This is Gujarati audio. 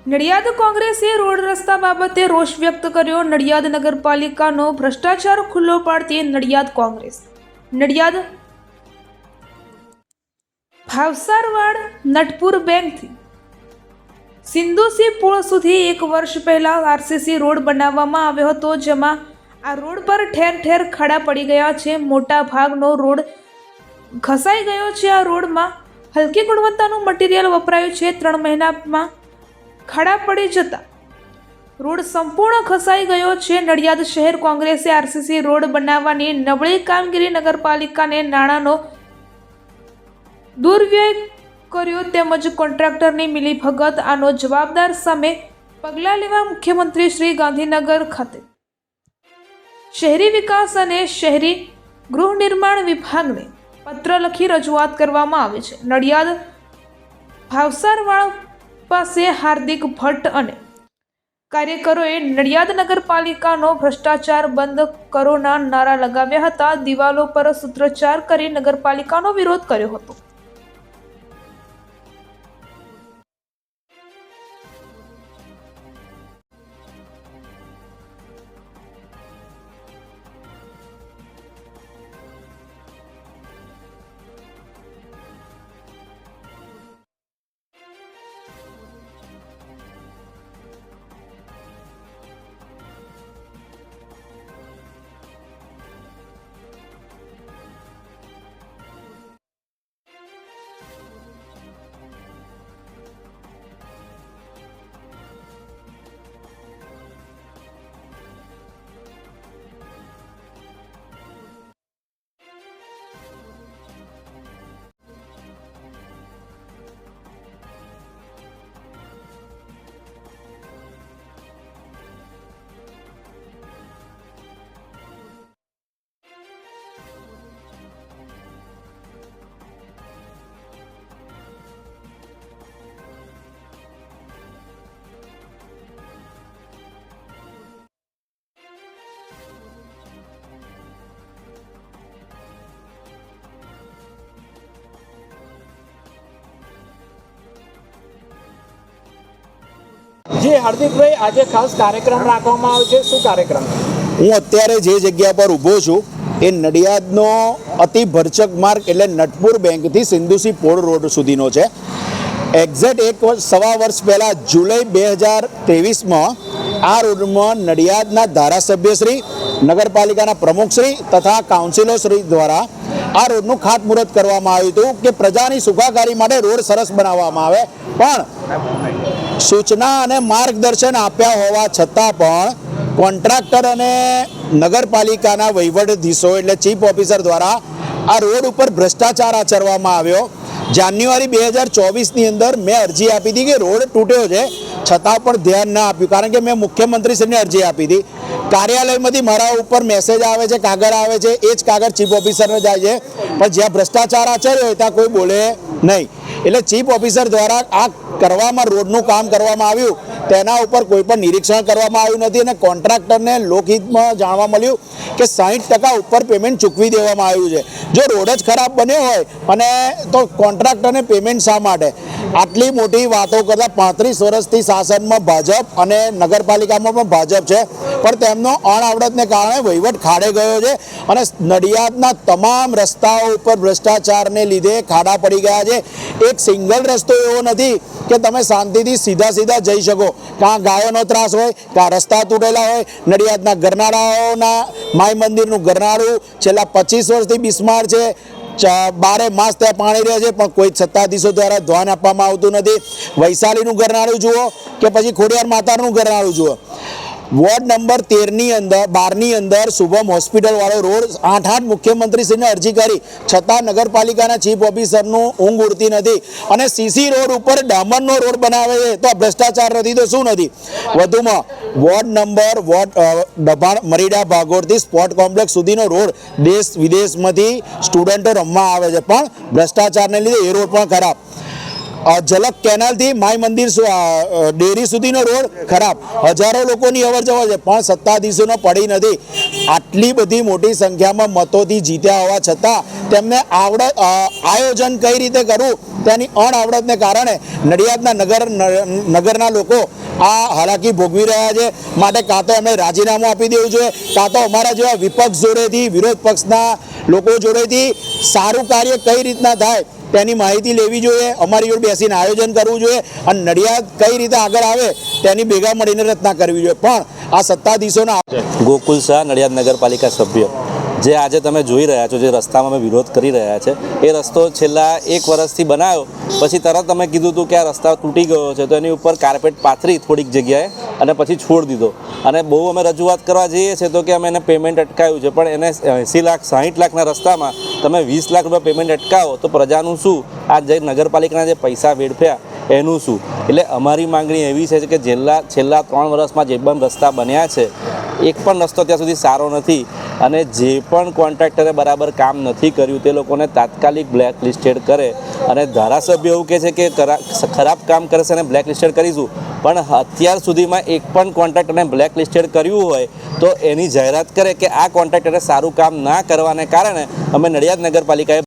નડિયાદ કોંગ્રેસે રોડ રસ્તા બાબતે રોષ વ્યક્ત કર્યો। નડિયાદ નગરપાલિકાનો ભ્રષ્ટાચાર ખુલ્લો પાડતી નડિયાદ કોંગ્રેસ। નડિયાદ ભાવસારવાડ નટપુર બેંકથી સિંધુસી પુલ સુધી 1 વર્ષ પહેલા આરસીસી રોડ બનાવવામાં આવ્યો હતો, જેમાં આ રોડ પર ઠેર ઠેર ખાડા પડી ગયા છે। મોટા ભાગનો રોડ ઘસાઈ ગયો છે। આ રોડમાં હલકી ગુણવત્તાનું મટીરીયલ વપરાયું છે। 3 મહિનામાં ખાડા પડી જતા રોડ સંપૂર્ણ ખસાઈ ગયો છે। નડિયાદ શહેર કોંગ્રેસે આરસીસી રોડ બનાવવાની નબળી કામગીરી, નગરપાલિકાને નાણાંનો દુર્વ્યય કર્યો તેમજ કોન્ટ્રાક્ટરની મિલીભગત, આનો જવાબદાર સામે પગલાં લેવા મુખ્યમંત્રી શ્રી ગાંધીનગર ખાતે શહેરી વિકાસ અને શહેરી ગૃહ નિર્માણ વિભાગને પત્ર લખી રજૂઆત કરવામાં આવી છે। નડિયાદ ભાવસારવાડ પાસે હાર્દિક ભટ્ટ અને કાર્યકરોએ નડિયાદ નગરપાલિકાનો ભ્રષ્ટાચાર બંધ કરોના નારા લગાવ્યા હતા। દિવાલો પર સૂત્રોચ્ચાર કરી નગરપાલિકાનો વિરોધ કર્યો હતો। जी हार्दिकभाई, आज खास कार्यक्रम રાખવામાં આવ્યો છે। શું કાર્યક્રમ? હું અત્યારે જે જગ્યા પર ઊભો છું એ નડિયાદનો અતિ ભરચક માર્ગ એટલે નટપુર બેંકથી સિંધુસી પોળ રોડ સુધીનો છે। એક્ઝેક્ટ 1.25 વર્ષ પહેલાં જુલાઈ 2023માં આ રોડમાં નડિયાદના ધારાસભ્યશ્રી, નગરપાલિકાના પ્રમુખશ્રી તથા કાઉન્સિલરશ્રી દ્વારા આ રોડનું ખાતમુહૂર્ત કરવામાં આવ્યું હતું કે પ્રજાની સુખાકારી માટે રોડ સરસ બનાવવામાં આવે, પણ સૂચના અને માર્ગદર્શન આપ્યા હોવા છતાં પણ કોન્ટ્રાક્ટર અને નગરપાલિકાના વહીવટધીશો એટલે ચીફ ઓફિસર દ્વારા આ રોડ ઉપર ભ્રષ્ટાચાર આચરવામાં આવ્યો। જાન્યુઆરી 2024ની અંદર મેં અરજી આપી હતી કે રોડ તૂટ્યો છે, છતાં પણ ધ્યાન ના આપ્યું, કારણ કે મેં મુખ્યમંત્રીશ્રીને અરજી આપી હતી। કાર્યાલયમાંથી મારા ઉપર મેસેજ આવે છે, કાગળ આવે છે, એ જ કાગળ ચીફ ઓફિસરને જાય છે, પણ જ્યાં ભ્રષ્ટાચાર આચર્યો હોય ત્યાં કોઈ બોલે નહીં। એટલે ચીફ ઓફિસર દ્વારા આ કરવામાં રોડનું કામ કરવામાં આવ્યું તેના ઉપર કોઈ પણ નિરીક્ષણ કરવામાં આવ્યું નથી અને કોન્ટ્રાક્ટરને લોકહિતમાં જાણવા મળ્યું કે 60% ઉપર પેમેન્ટ ચૂકવી દેવામાં આવ્યું છે। જો રોડ જ ખરાબ બન્યો હોય અને તો કોન્ટ્રાક્ટરને પેમેન્ટ શા માટે? આટલી મોટી વાતો કરતા 35 વર્ષથી શાસનમાં ભાજપ અને નગરપાલિકામાં પણ ભાજપ છે, પણ તેમનો અણઆવડતને કારણે વહીવટ ખાડે ગયો છે અને નડિયાદના તમામ રસ્તાઓ ઉપર ભ્રષ્ટાચારને લીધે ખાડા પડી ગયા છે। એક સિંગલ રસ્તો એવો નથી કે તમે શાંતિથી સીધા જઈ શકો, કાં ગાયોનો ત્રાસ હોય, કાં રસ્તા તૂટેલા હોય। નડિયાદના ગરનાળાઓના માય મંદિરનું ગરનાળું છેલ્લા 25 વર્ષથી બિસ્માર છે, 12 માસ ત્યાં પાણી રહે છે, પણ કોઈ સત્તાધીશો દ્વારા ધ્યાન આપવામાં આવતું નથી। વૈશાલીનું ગરનાળું જુઓ કે પછી ખોડિયાર માતાનું ગરનાળું જુઓ। વોર્ડ નંબર 12ની અંદર શુભમ હોસ્પિટલ વાળો રોડ 8 મુખ્યમંત્રીશ્રીને અરજી કરી છતાં નગરપાલિકાના ચીફ ઓફિસરનું ઊંઘ ઉડતી નથી અને સીસી રોડ ઉપર ડામરનો રોડ બનાવે છે, તો ભ્રષ્ટાચાર નથી તો શું નથી? વધુમાં દબાણ મરીડા ભાગોળથી સ્પોર્ટ કોમ્પ્લેક્સ સુધીનો રોડ દેશ વિદેશમાંથી સ્ટુડન્ટો રમવા આવે છે, પણ ભ્રષ્ટાચારને લીધે એ રોડ પણ ખરાબ। ઝલક કેનાલથી માય મંદિર ડેરી સુધીનો રોડ ખરાબ, હજારો લોકોની અવર જવર છે, પણ સત્તાધીશોને પડી નથી. આટલી બધી મોટી સંખ્યામાં મતોથી જીત્યા હોવા છતાં તેમને આયોજન કઈ રીતે કરવું તેની અણઆવડતને કારણે નડિયાદના નગરના લોકો આ હાલાકી ભોગવી રહ્યા છે. માટે કાં તો એમને રાજીનામું આપી દેવું જોઈએ, કાં તો અમારા જેવા વિપક્ષ જોડેથી, વિરોધ પક્ષના લોકો જોડેથી સારું કાર્ય કઈ રીતના થાય તેની માહિતી લેવી જોઈએ, અમારી જોડે બેસીને આયોજન કરવું જોઈએ અને નડિયાદ કઈ રીતે આગળ આવે તેની ભેગા મળીને રચના કરવી જોઈએ. પણ આ સત્તાધીશોના ગોકુલ શાહ, નડિયાદ નગરપાલિકા સભ્ય, જે આજે તમે જોઈ રહ્યા છો, જે રસ્તામાં અમે વિરોધ કરી રહ્યા છે, એ રસ્તો છેલ્લા 1 વર્ષથી બનાવ્યો, પછી તરત અમે કીધું હતું કે આ રસ્તા તૂટી ગયો છે, તો એની ઉપર કાર્પેટ પાથરી થોડીક જગ્યાએ અને પછી છોડી દીધો. અને બહુ અમે રજૂઆત કરવા જઈએ છીએ તો કે અમે એને પેમેન્ટ અટકાવ્યું છે, પણ એને 80 લાખ 60 લાખના રસ્તામાં તમે 20 લાખ રૂપિયા પેમેન્ટ અટકાવો તો પ્રજાનું શું? આ જે નગરપાલિકાના જે પૈસા વેડફ્યા એનું શું? એટલે અમારી માંગણી એવી છે કે છેલ્લા 3 વર્ષમાં જે પણ રસ્તા બન્યા છે, એક પણ રસ્તો ત્યાં સુધી સારો નથી, અને જે પણ કોન્ટ્રાક્ટરે બરાબર કામ નથી કર્યું તે લોકોને તાત્કાલિક બ્લેક લિસ્ટેડ કરે. અને ધારાસભ્ય એવું કહે છે કે ખરાબ કામ કરશે અને બ્લેક લિસ્ટેડ કરીશું, પણ અત્યાર સુધીમાં એક પણ કોન્ટ્રાક્ટરને બ્લેક લિસ્ટેડ કર્યું હોય તો એની જાહેરાત કરે કે આ કોન્ટ્રાક્ટરે સારું કામ ના કરવાને કારણે અમે નડિયાદ નગરપાલિકાએ